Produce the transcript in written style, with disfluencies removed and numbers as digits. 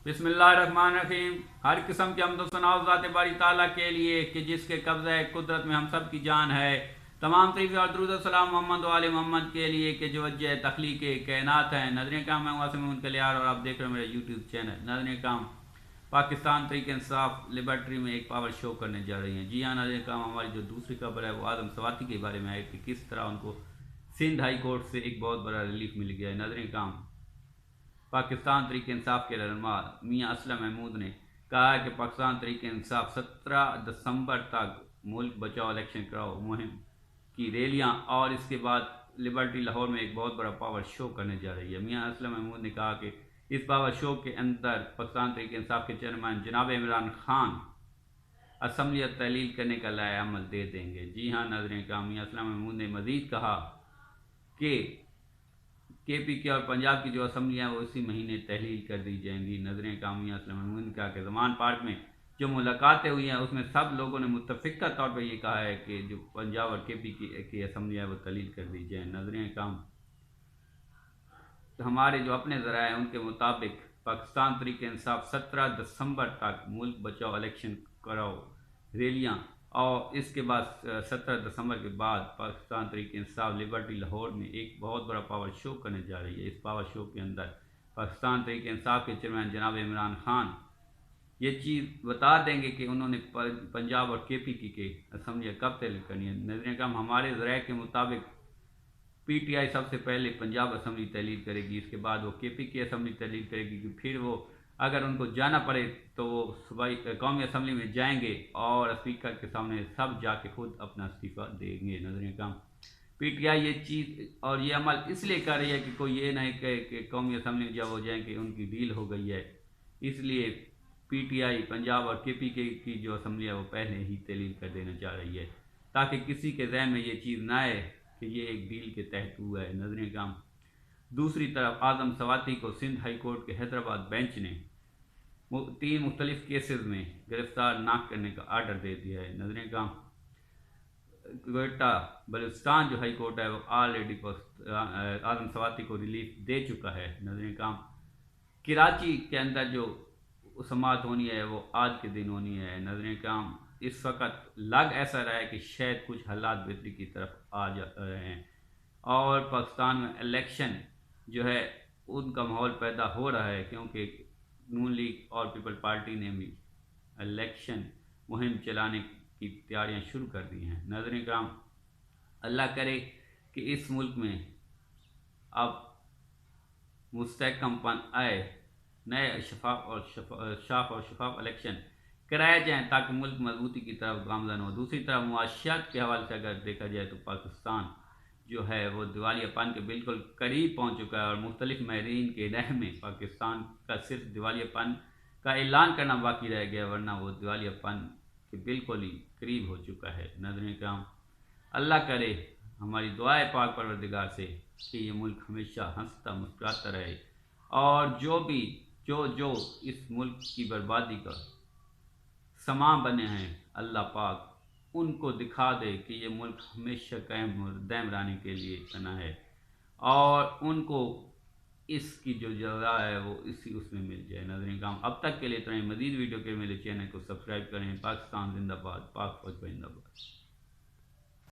بسم اللہ الرحمن الرحیم۔ ہر قسم کے حمد و ثنا ذات باری تعالیٰ کے لیے کہ جس کے قبضہ قدرت میں ہم سب کی جان ہے۔ تمام تعریف اور درود و سلام محمد و آل محمد کے لیے کہ جو وجہ تخلیق کائنات ہیں۔ ناظرین کرام، میں واسم کلیار اور آپ دیکھ رہے ہیں میرے یوٹیوب چینل۔ ناظرین کرام، پاکستان تحریک انصاف لیبارٹری میں ایک پاور شو کرنے جا رہی ہیں۔ جی ہاں ناظرین کرام، ہماری جو دوسری خبر ہے وہ اعظم سواتی کے بارے میں ہے کہ کس طرح ان کو سندھ ہائی کورٹ سے ایک بہت بڑا ریلیف مل گیا ہے۔ ناظرین کرام، پاکستان تحریک انصاف کے رہنما میاں اسلم محمود نے کہا ہے کہ پاکستان تحریک انصاف 17 دسمبر تک ملک بچاؤ الیکشن کراؤ مہم کی ریلیاں اور اس کے بعد لبرٹی لاہور میں ایک بہت بڑا پاور شو کرنے جا رہی ہے۔ میاں اسلم محمود نے کہا کہ اس پاور شو کے اندر پاکستان تحریک انصاف کے چیئرمین جناب عمران خان اسمبلیت تحلیل کرنے کا لائحہ عمل دے دیں گے۔ جی ہاں ناظرین کرام، میاں اسلم محمود نے مزید کہا کہ پی کے اور پنجاب کی جو اسمبلیاں وہ اسی مہینے تحلیل کر دی جائیں گی۔ ناظرین کرام، میاں اسلم محمود نے کہا کہ زمان پارک میں جو ملاقاتیں ہوئی ہیں اس میں سب لوگوں نے متفقہ طور پر یہ کہا ہے کہ جو پنجاب اور پی کی اسمبلیاں وہ تحلیل کر دی جائیں۔ ناظرین کرام، ہمارے جو اپنے ذرائع ہیں ان کے مطابق پاکستان تحریک انصاف 17 دسمبر تک ملک بچاؤ الیکشن کراؤ ریلیاں اور اس کے بعد 17 دسمبر کے بعد پاکستان تحریک انصاف لیبرٹی لاہور میں ایک بہت بڑا پاور شو کرنے جا رہی ہے۔ اس پاور شو کے اندر پاکستان تحریک انصاف کے چیئرمین جناب عمران خان یہ چیز بتا دیں گے کہ انہوں نے پنجاب اور کے اسمبلیاں کب تحلیل کرنی ہے۔ ناظرین کرام، ہمارے ذرائع کے مطابق پی ٹی آئی سب سے پہلے پنجاب اسمبلی تحلیل کرے گی، اس کے بعد وہ کے پی کی اسمبلی تحلیل کرے گی، پھر وہ اگر ان کو جانا پڑے تو وہ صوبائی قومی اسمبلی میں جائیں گے اور اسپیکر کے سامنے سب جا کے خود اپنا استعفیٰ دیں گے۔ ناظرین کرام، پی ٹی آئی یہ چیز اور یہ عمل اس لیے کر رہی ہے کہ کوئی یہ نہیں کہے کہ قومی اسمبلی میں جب وہ جائیں کہ ان کی ڈیل ہو گئی ہے، اس لیے پی ٹی آئی پنجاب اور کے پی کی جو اسمبلی ہے وہ پہلے ہی تحلیل کر دینا چاہ رہی ہے تاکہ کسی کے ذہن میں یہ چیز نہ آئے کہ یہ ایک ڈیل کے تحت ہوا ہے۔ ناظرین کرام، دوسری طرف اعظم سواتی کو سندھ ہائی کورٹ کے حیدرآباد بینچ نے 3 مختلف کیسز میں گرفتار نہ کرنے کا آرڈر دے دیا ہے۔ ناظرین کرام، کوئٹہ بلوچستان جو ہائی کورٹ ہے وہ آلریڈی اعظم سواتی کو ریلیف دے چکا ہے۔ ناظرین کرام، کراچی کے اندر جو سماعت ہونی ہے وہ آج کے دن ہونی ہے۔ ناظرین کرام، اس وقت لگ ایسا رہا ہے کہ شاید کچھ حالات بہتری کی طرف آ جا رہے ہیں اور پاکستان میں الیکشن جو ہے ان کا ماحول پیدا ہو رہا ہے، کیونکہ نون لیگ اور پیپل پارٹی نے بھی الیکشن مہم چلانے کی تیاریاں شروع کر دی ہیں۔ ناظرین کرام، اللہ کرے کہ اس ملک میں اب مستحکم پن آئے، نئے شفاف اور الیکشن کرائے جائیں تاکہ ملک مضبوطی کی طرف گامزن ہو۔ دوسری طرف معاشیات کے حوالے سے اگر دیکھا جائے تو پاکستان جو ہے وہ دیوالیہ پن کے بالکل قریب پہنچ چکا ہے اور مختلف ماہرین کے رہ میں پاکستان کا صرف دیوالیہ پن کا اعلان کرنا باقی رہ گیا، ورنہ وہ دیوالیہ پن کے بالکل ہی قریب ہو چکا ہے۔ ناظرین کرام، اللہ کرے، ہماری دعائے پاک پروردگار سے کہ یہ ملک ہمیشہ ہنستا مسکراتا رہے اور جو اس ملک کی بربادی کا سامان بنے ہیں، اللہ پاک ان کو دکھا دے کہ یہ ملک ہمیشہ قائم اور دائم رہنے کے لیے بنا ہے اور ان کو اس کی جو جزا ہے وہ اس میں مل جائے۔ ناظرین کرام، اب تک کے لیے اتنا ہی۔ مزید ویڈیو کے میرے چینل کو سبسکرائب کریں۔ پاکستان زندہ باد، پاک فوج زندہ باد۔